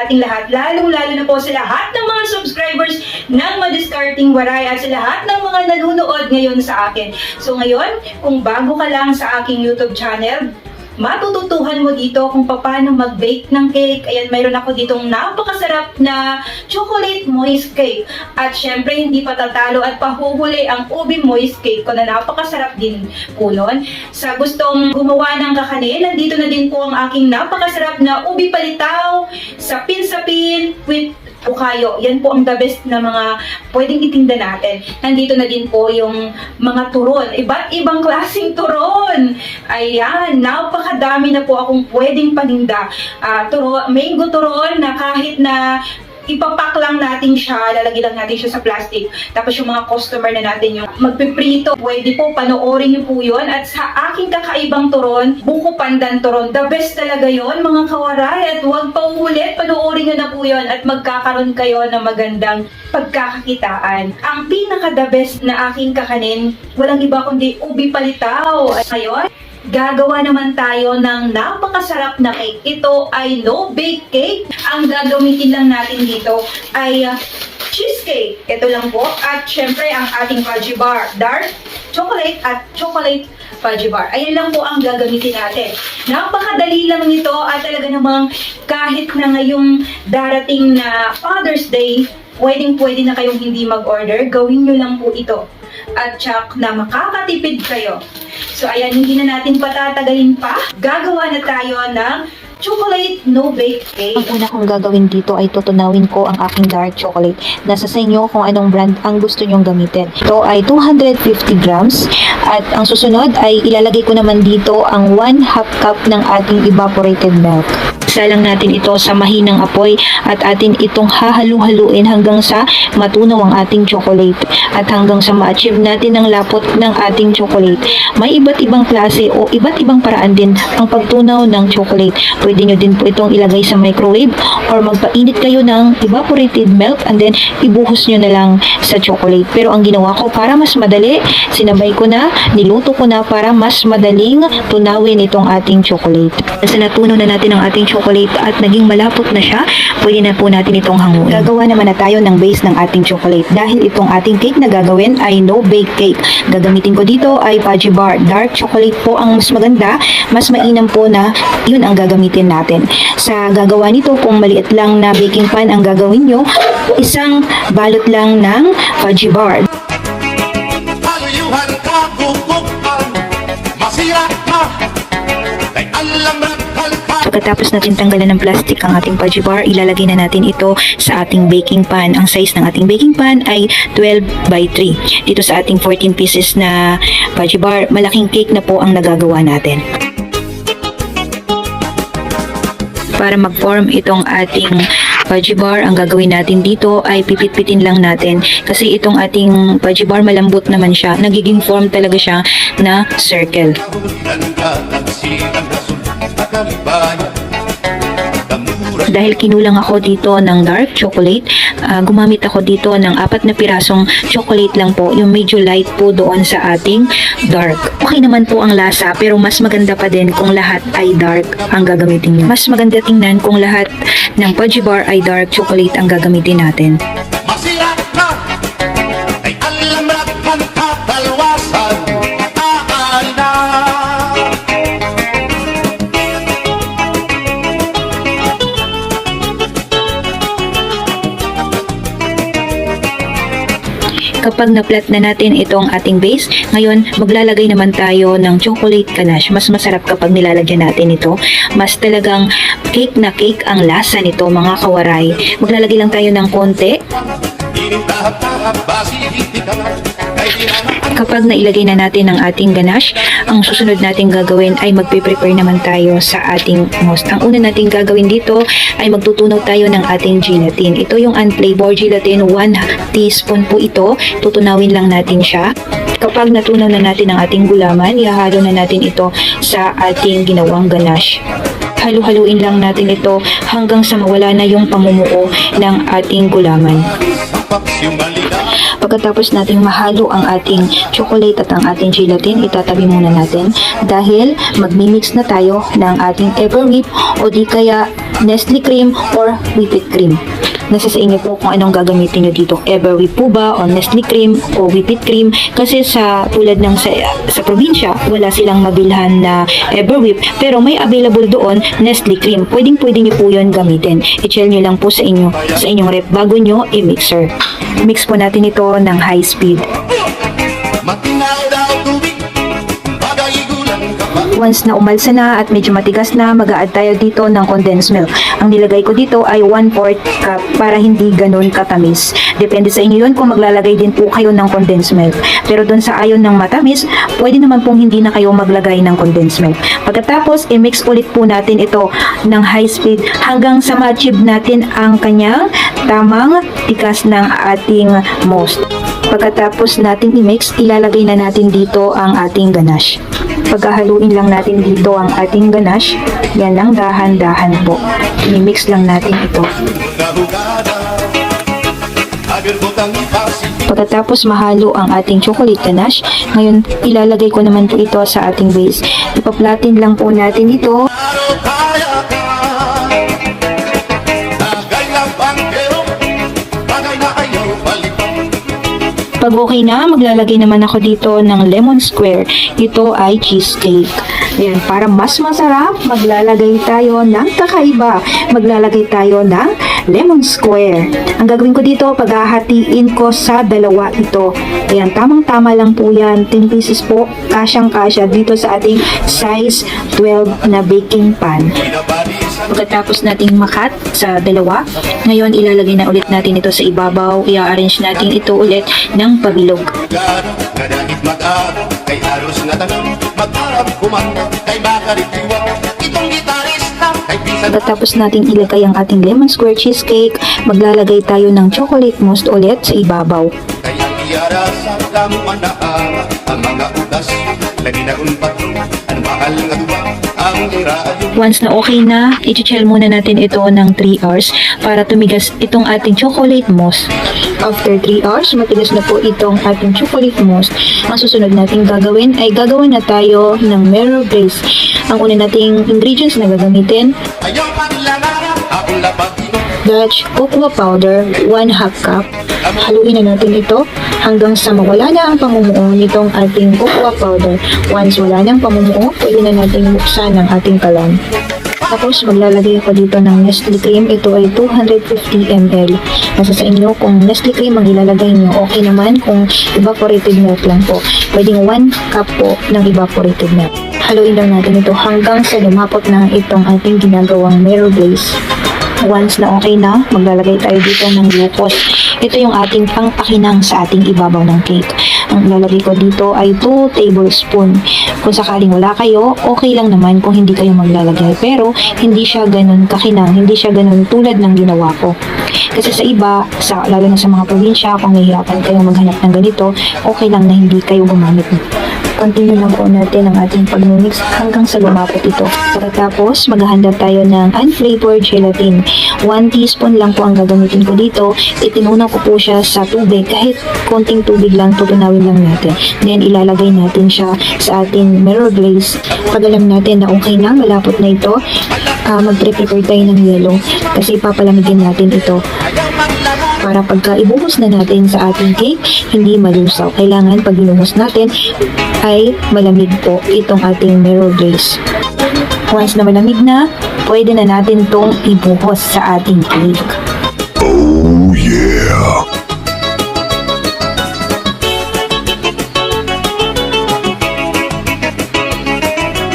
ating lahat, lalong-lalo na po sa lahat ng mga subscribers ng Madiskarting Waray at sa lahat ng mga nanonood ngayon sa akin. So ngayon, kung bago ka lang sa aking YouTube channel, matututuhan mo dito kung paano mag-bake ng cake. Ayan, mayroon ako ditong napakasarap na chocolate moist cake. At syempre, hindi pa tatalo at pahuhuli ang ubi moist cake ko na napakasarap din po nun. Sa gustong gumawa ng kakanin, nandito na din po ang aking napakasarap na ubi palitaw, sapin-sapin with ukayo. Yan po ang the best na mga pwedeng itinda natin. Nandito na din po yung mga turon. Iba't ibang klaseng turon. Ayan, napakadami na po akong pwedeng paninda. Mango turon na kahit na ipapak lang natin siya, lalagay lang natin siya sa plastic. Tapos yung mga customer na natin yung magpiprito, pwede po, panoorin niyo po yun. At sa aking kakaibang turon, buko pandan turon, the best talaga yon mga kawaray. At huwag pa ulit, panoorin niyo na po yun at magkakaroon kayo ng magandang pagkakakitaan. Ang pinaka-the best na aking kakanin, walang iba kundi ubi palitaw. At ngayon, gagawa naman tayo ng napakasarap na cake. Ito ay no-bake cake. Ang gagamitin lang natin dito ay cheesecake. Ito lang po. At syempre ang ating fudgy bar. Dark chocolate at chocolate fudgy bar. Ayan lang po ang gagamitin natin. Napakadali lang nito at talaga namang kahit na ngayong darating na Father's Day, pwedeng-pwede na kayong hindi mag-order. Gawin nyo lang po ito. At tsak na makakatipid kayo. So ayan, hindi na natin patatagalin pa. Gagawa na tayo ng chocolate no-bake cake. Ang una kong gagawin dito ay tutunawin ko ang aking dark chocolate. Nasa sa inyo kung anong brand ang gusto nyong gamitin. Ito ay 250 grams at ang susunod ay ilalagay ko naman dito ang 1/2 cup ng ating evaporated milk. Isa lang natin ito sa mahinang apoy at atin itong hahalu-haluin hanggang sa matunaw ang ating chocolate at hanggang sa ma-achieve natin ang lapot ng ating chocolate. May iba't ibang klase o iba't ibang paraan din ang pagtunaw ng chocolate. Pwede nyo din po itong ilagay sa microwave or magpainit kayo ng evaporated milk and then ibuhos nyo na lang sa chocolate. Pero ang ginawa ko para mas madali, sinabay ko na, niluto ko na para mas madaling tunawin itong ating chocolate. Kasi natunaw na natin ang ating chocolate at naging malapot na siya, pwede na po natin itong hanguin. Gagawa naman na tayo ng base ng ating chocolate. Dahil itong ating cake na gagawin ay no-bake cake. Gagamitin ko dito ay fudgy bar. Dark chocolate po ang mas maganda, mas mainam po na yun ang gagamitin natin. Sa gagawa nito, kung maliit lang na baking pan ang gagawin nyo, isang balot lang ng fudgy bar. Pagkatapos natin tanggalan ng plastic ang ating fudgy bar, ilalagay na natin ito sa ating baking pan. Ang size ng ating baking pan ay 12 by 3. Dito sa ating 14 pieces na fudgy bar, malaking cake na po ang nagagawa natin. Para mag-form itong ating fudgy bar, ang gagawin natin dito ay pipit-pitin lang natin. Kasi itong ating fudgy bar, malambot naman siya. Nagiging form talaga siya na circle. Dahil kinulang ako dito ng dark chocolate, gumamit ako dito ng 4 na pirasong chocolate lang po, yung medyo light po doon sa ating dark. Okay naman po ang lasa, pero mas maganda pa din kung lahat ay dark ang gagamitin nyo. Mas maganda tingnan kung lahat ng fudgy bar ay dark chocolate ang gagamitin natin. Kapag na-flat na natin itong ating base, ngayon maglalagay naman tayo ng chocolate ganache. Mas masarap kapag nilalagyan natin ito. Mas talagang cake na cake ang lasa nito, mga kawaray. Maglalagay lang tayo ng konti. Kapag nailagay na natin ang ating ganache, ang susunod nating gagawin ay magpe-prepare naman tayo sa ating mousse. Ang una nating gagawin dito ay magtutunaw tayo ng ating gelatin. Ito yung unflavored gelatin, 1 teaspoon po ito. Tutunawin lang natin siya. Kapag natunaw na natin ang ating gulaman, ihahalo na natin ito sa ating ginawang ganache. Halu-haluin lang natin ito hanggang sa mawala na yung pamumuo ng ating gulaman. Pagkatapos nating mahalo ang ating chocolate at ang ating gelatin, itatabi muna natin dahil magmimix na tayo ng ating Everwhip o di kaya Nestle cream or whipped cream. Nasa sa inyo po kung anong gagamitin nyo dito. Everwhip po ba o Nestle cream o whipped cream? Kasi sa tulad ng sa probinsya, wala silang mabilhan na Everwhip pero may available doon Nestle cream. Pwedeng nyo po yun gamitin. I-chill nyo lang po sa inyong rep bago nyo i-mixer. Mix po natin ito ng high speed. Once na umalsa na at medyo matigas na, mag-a-add tayo dito ng condensed milk. Ang nilagay ko dito ay 1/4 cup para hindi ganun katamis. Depende sa inyo yun kung maglalagay din po kayo ng condensed milk. Pero dun sa ayaw ng matamis, pwede naman pong hindi na kayo maglagay ng condensed milk. Pagkatapos, i-mix ulit po natin ito ng high speed hanggang sa ma-achieve natin ang kanyang tamang tikas ng ating mousse. Pagkatapos natin i-mix, ilalagay na natin dito ang ating ganache. Pagkahaluin lang natin dito ang ating ganache, yan lang dahan-dahan po. I-mix lang natin ito. Pagkatapos mahalo ang ating chocolate ganache, ngayon ilalagay ko naman po ito sa ating base. Ipa-flatten lang po natin ito. Pag okay na, maglalagay naman ako dito ng lemon square. Ito ay cheesecake. Ayan, para mas masarap, maglalagay tayo ng kakaiba. Maglalagay tayo ng lemon square. Ang gagawin ko dito, paghahatiin ko sa dalawa ito. Ayan, tamang-tama lang po yan. 10 pieces po, kasyang-kasya dito sa ating size 12 na baking pan. Pagkatapos nating makat sa dalawa, ngayon ilalagay na ulit natin ito sa ibabaw. I-arrange natin ito ulit ng pabilog. Pagkatapos natin ilagay ang ating lemon square cheesecake, maglalagay tayo ng chocolate mousse ulit sa ibabaw. Once na okay na, i-chill muna natin ito ng 3 hours para tumigas itong ating chocolate mousse. After 3 hours, matigas na po itong ating chocolate mousse. Ang susunod nating gagawin ay gagawin na tayo ng mirror glaze. Ang una nating ingredients na gagamitin, Dutch cocoa powder, 1/2 cup. Haluin na natin ito hanggang sa mawala na ang pamumuo nitong ating cocoa powder. Once wala na ang pamumuo, pwede na natin buksan ang ating kalan. Tapos maglalagay ako dito ng Nestle cream. Ito ay 250 ml. Nasa sa inyo kung Nestle cream ang ilalagay nyo. Okay naman kung evaporated milk lang po. Pwedeng 1 cup po ng evaporated milk. Haluin lang natin ito hanggang sa lumapot na itong ating ginagawang mirror glaze. Once na okay na, maglalagay tayo dito ng glucose. Ito yung ating pangpakinang sa ating ibabaw ng cake. Ang ilalagay ko dito ay 2 tablespoon. Kung sakaling wala kayo, okay lang naman kung hindi kayo maglalagay. Pero, hindi siya ganun kakinang, hindi siya ganun tulad ng ginawa ko. Kasi sa iba, lalo na sa mga probinsya, kung nahihirapan kayo maghanap ng ganito, okay lang na hindi kayo gumamit nito. Continue lang po natin ang ating pag-mix hanggang sa lumapot ito. Pagkatapos, maghahanda tayo ng unflavored gelatin. 1 teaspoon lang po ang gagamitin ko dito. Itinuna ko po siya sa tubig. Kahit konting tubig lang, tutunawin lang natin. Then, ilalagay natin siya sa ating mirror glaze. Pag alam natin na okay na, malapot na ito, mag-prepare tayo ng yellow. Kasi ipapalamigin natin ito. Para pagka ibuhos na natin sa ating cake, hindi malusaw. Kailangan pag binuhos natin ay malamig po itong ating mirror glaze. Once na malamig na, pwede na natin itong ibuhos sa ating cake. Oh yeah!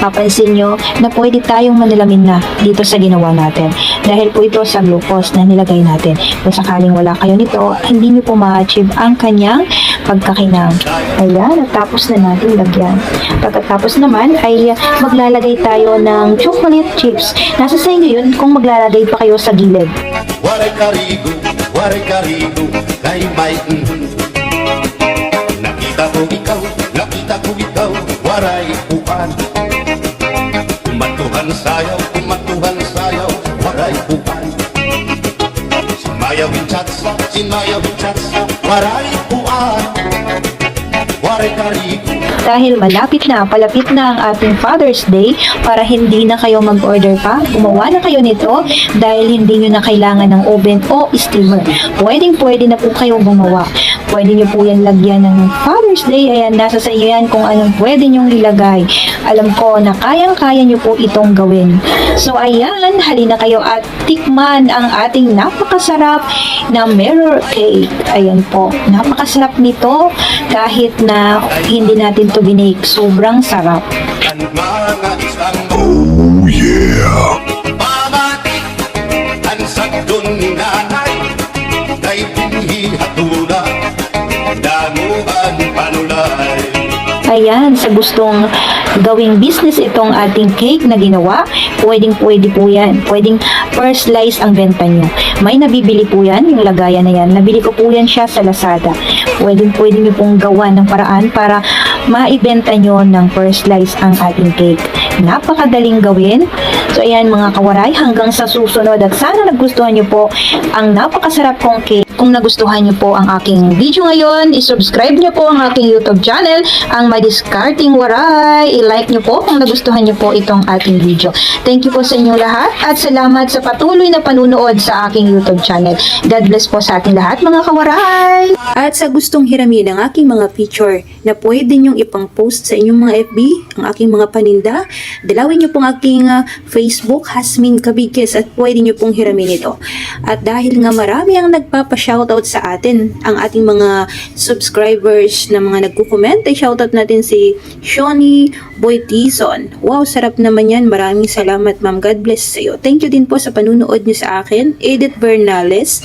Papansin nyo na pwede tayong manalamin na dito sa ginawa natin. Dahil po ito sa glucose na nilagay natin. Kung sakaling wala kayo nito, hindi nyo po ma-achieve ang kanyang pagkakinang. Ayan, natapos na natin lagyan. Pagkatapos naman ay maglalagay tayo ng chocolate chips. Nasa sa inyo yun kung maglalagay pa kayo sa gilid. Waray karigo, kay may nakita ko ikaw, waray upan. Kumatuhan sayaw, waray upan. Sinmayawin chatsa, waray uan, waray karigo. Dahil palapit na ang ating Father's Day, para hindi na kayo mag-order pa, gumawa na kayo nito dahil hindi nyo na kailangan ng oven o steamer. Pwede na po kayo gumawa. Pwede nyo po yan lagyan ng Father's Day. Ayan, nasa sa iyo yan kung anong pwede nyong ilagay. Alam ko na kayang-kaya nyo po itong gawin. So ayan, halina kayo at tikman ang ating napakasarap na mirror cake. Ayan po, napakasarap nito kahit na hindi natin to binake. Sobrang sarap. Ang mga isang Oh yeah. pamatik, ang sagdon ni nanay, kay pinhi hatuna, damuhan panulay. Ayan, sa gustong gawing business itong ating cake na ginawa, pwede po yan. Pwedeng first slice ang benta nyo. May nabibili po yan, yung lagayan na yan. Nabili ko po yan siya sa Lazada. Pwede nyo pong gawa ng paraan para maibenta nyo ng first slice ang ating cake. Napakadaling gawin. So ayan mga kawaray, hanggang sa susunod at sana nagustuhan nyo po ang napakasarap kong cake. Kung nagustuhan nyo po ang aking video ngayon, isubscribe nyo po ang aking YouTube channel, ang My Discarding Waray. I-like nyo po kung nagustuhan nyo po itong ating video. Thank you po sa inyong lahat at salamat sa patuloy na panunood sa aking YouTube channel. God bless po sa ating lahat mga kawaray! At sa gustong hiramin ang aking mga picture na pwede nyong ipang-post sa inyong mga FB, ang aking mga paninda, dalawin nyo pong aking Facebook, Hasmin Cabigues, at pwede nyo pong hiramin ito. At dahil nga marami ang nagpapa-shoutout sa atin, ang ating mga subscribers na mga nagko-comment, ay shoutout natin si Shoni Boytison. Wow, sarap naman yan. Maraming salamat ma'am. God bless sa iyo. Thank you din po sa panunood nyo sa akin. Edith Bernales.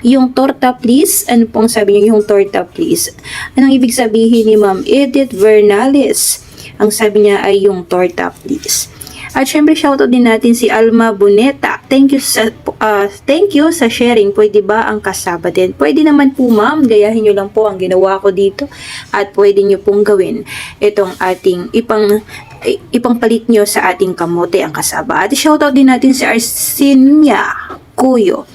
Yung torta please. Ano pong sabi niyo yung torta please? Anong ibig sabihin ni ma'am Edith Bernales? Ang sabi niya ay yung torta please. At syempre shoutout din natin si Alma Boneta. Thank you sa sharing. Pwede ba ang kasaba din? Pwede naman po ma'am. Gayahin nyo lang po ang ginawa ko dito. At pwede nyo pong gawin itong ating ipangpalit nyo sa ating kamote ang kasaba. At shoutout din natin si Arsinia Kuyo.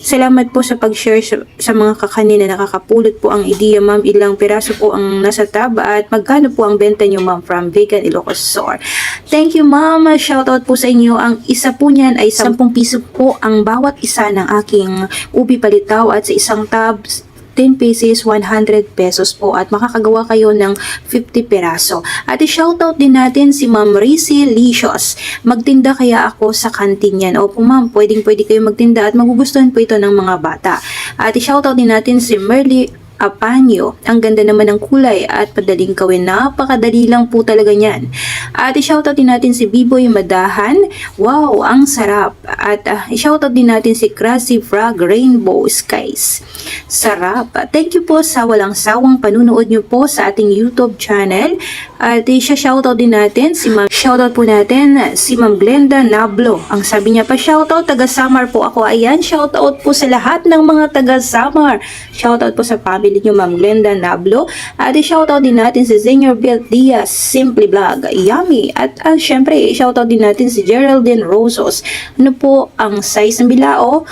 Salamat po sa pag-share sa mga kakanin na nakakapulot po ang ideya ma'am. Ilang piraso po ang nasa tab at magkano po ang benta nyo ma'am from Vegan Ilocos Store. Thank you ma'am. Shoutout po sa inyo. Ang isa po niyan ay 10 piso po ang bawat isa ng aking ubi palitaw at sa isang tab 10 pieces, 100 pesos po at makakagawa kayo ng 50 peraso. At i-shoutout din natin si Ma'am Rizzy Licious. Magtinda kaya ako sa kantin yan. Opo ma'am, pwede kayo magtinda at magugustuhan po ito ng mga bata. At i-shoutout din natin si Merly Apanyo. Ang ganda naman ng kulay at padaling gawin. Napakadali lang po talaga niyan. At i-shoutout din natin si Biboy Madahan. Wow, ang sarap. At i-shoutout din natin si Krusty Frog Rainbow Skies. Sarap. Thank you po sa walang sawang panunood nyo po sa ating YouTube channel. At i-shoutout din natin si Ma'am. Shoutout po natin si Ma'am Glenda Nablo. Ang sabi niya pa, shoutout, taga Samar po ako. Ayan, shoutout po sa lahat ng mga taga Samar. Shoutout po sa family niyo Ma'am Glenda Nablo. At i-shoutout din natin si Zenyor Bill Diaz, Simply Vlog, Yummy. At syempre, i-shoutout din natin si Geraldine Rosos. Ano po ang size ng bilao?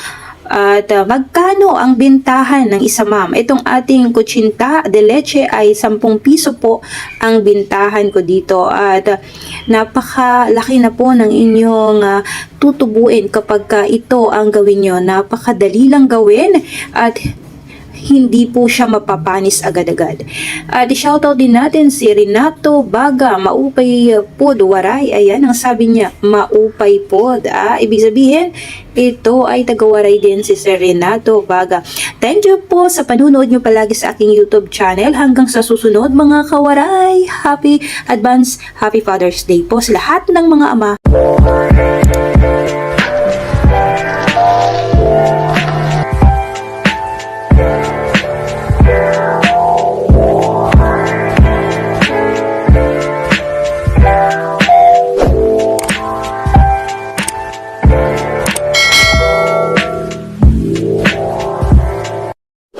At magkano ang bintahan ng isa ma'am? Itong ating kutsinta de leche ay 10 piso po ang bintahan ko dito. At napakalaki na po ng inyong tutubuin kapag ito ang gawin nyo. Napakadali lang gawin at hindi po siya mapapanis agad-agad. At i-shoutout din natin si Renato Baga, Maupay Pod Waray. Ayan, ang sabi niya, Maupay Pod. Ibig sabihin, ito ay taga-Waray din si Sir Renato Baga. Thank you po sa panunood nyo palagi sa aking YouTube channel. Hanggang sa susunod mga kawaray. Happy Father's Day po sa lahat ng mga ama.